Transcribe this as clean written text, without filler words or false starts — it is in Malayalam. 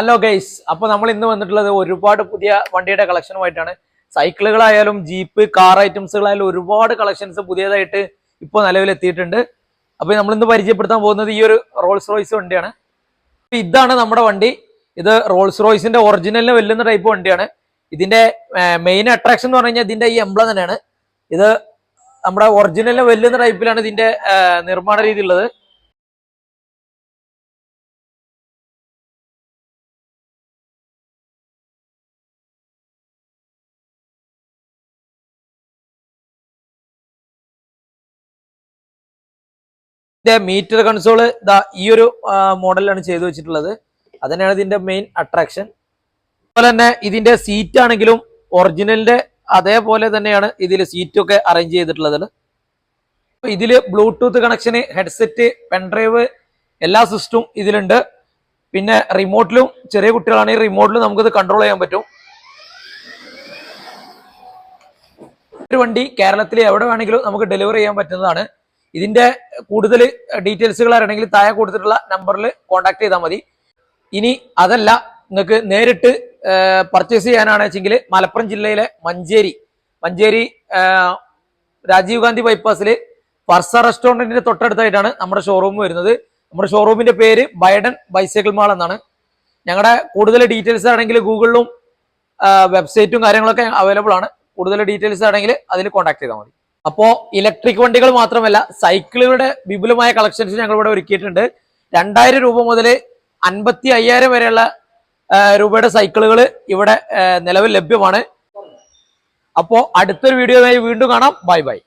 ഹലോ ഗൈസ്, അപ്പൊ നമ്മൾ ഇന്ന് വന്നിട്ടുള്ളത് ഒരുപാട് പുതിയ വണ്ടിയുടെ കളക്ഷനുമായിട്ടാണ്. സൈക്കിളുകളായാലും ജീപ്പ്, കാർ ഐറ്റംസുകളായാലും ഒരുപാട് കളക്ഷൻസ് പുതിയതായിട്ട് ഇപ്പോൾ നിലവിലെത്തിയിട്ടുണ്ട്. അപ്പൊ നമ്മൾ ഇന്ന് പരിചയപ്പെടുത്താൻ പോകുന്നത് ഈ ഒരു റോൾസ് റോയ്സ് വണ്ടിയാണ്. ഇതാണ് നമ്മുടെ വണ്ടി. ഇത് റോൾസ് റോയ്സിന്റെ ഒറിജിനലിന് വെല്ലുന്ന ടൈപ്പ് വണ്ടിയാണ്. ഇതിന്റെ മെയിൻ അട്രാക്ഷൻ എന്ന് പറഞ്ഞു കഴിഞ്ഞാൽ ഇതിന്റെ ഈ എംബ്ലം തന്നെയാണ്. ഇത് നമ്മുടെ ഒറിജിനലിന് വെല്ലുന്ന ടൈപ്പിലാണ് ഇതിന്റെ നിർമ്മാണ രീതി ഉള്ളത്. ഇതിന്റെ മീറ്റർ കൺസോള് ഈ ഒരു മോഡലിലാണ് ചെയ്തു വെച്ചിട്ടുള്ളത്. അതന്നെയാണ് ഇതിന്റെ മെയിൻ അട്രാക്ഷൻ. അതുപോലെ തന്നെ ഇതിന്റെ സീറ്റ് ആണെങ്കിലും ഒറിജിനലിന്റെ അതേപോലെ തന്നെയാണ് ഇതിൽ സീറ്റൊക്കെ അറേഞ്ച് ചെയ്തിട്ടുള്ളത്. ഇതില് ബ്ലൂടൂത്ത് കണക്ഷന്, ഹെഡ്സെറ്റ്, പെൻഡ്രൈവ് എല്ലാ സിസ്റ്റവും ഇതിലുണ്ട്. പിന്നെ റിമോട്ടിലും ചെറിയ കുട്ടികളാണെങ്കിൽ റിമോട്ടിലും നമുക്കിത് കൺട്രോൾ ചെയ്യാൻ പറ്റും. ഒരു വണ്ടി കേരളത്തിൽ എവിടെ വേണമെങ്കിലും നമുക്ക് ഡെലിവറി ചെയ്യാൻ പറ്റുന്നതാണ്. ഇതിന്റെ കൂടുതൽ ഡീറ്റെയിൽസുകൾ അറിയണമെങ്കിൽ താഴെ കൊടുത്തിട്ടുള്ള നമ്പറിൽ കോൺടാക്ട് ചെയ്താൽ മതി. ഇനി അതല്ല, നിങ്ങൾക്ക് നേരിട്ട് പർച്ചേസ് ചെയ്യാനാണ് വെച്ചെങ്കിൽ മലപ്പുറം ജില്ലയിലെ മഞ്ചേരി രാജീവ് ഗാന്ധി ബൈപ്പാസിൽ ഫർസ റെസ്റ്റോറന്റിന്റെ തൊട്ടടുത്തായിട്ടാണ് നമ്മുടെ ഷോറൂം വരുന്നത്. നമ്മുടെ ഷോറൂമിന്റെ പേര് ബൈഡൻ ബൈസൈക്കിൾ മാൾ എന്നാണ്. ഞങ്ങളുടെ കൂടുതൽ ഡീറ്റെയിൽസ് ആണെങ്കിൽ ഗൂഗിളിലും വെബ്സൈറ്റും കാര്യങ്ങളൊക്കെ അവൈലബിൾ ആണ്. കൂടുതൽ ഡീറ്റെയിൽസ് ആണെങ്കിൽ അതിൽ കോൺടാക്ട് ചെയ്താൽ മതി. അപ്പോ ഇലക്ട്രിക് വണ്ടികൾ മാത്രമല്ല, സൈക്കിളുകളുടെ വിപുലമായ കളക്ഷൻസ് ഞങ്ങൾ ഇവിടെ ഒരുക്കിയിട്ടുണ്ട്. 2000 രൂപ മുതൽ 55,000 വരെയുള്ള രൂപയുടെ സൈക്കിളുകൾ ഇവിടെ നിലവിൽ ലഭ്യമാണ്. അപ്പോ അടുത്തൊരു വീഡിയോയുമായി വീണ്ടും കാണാം. Bye bye.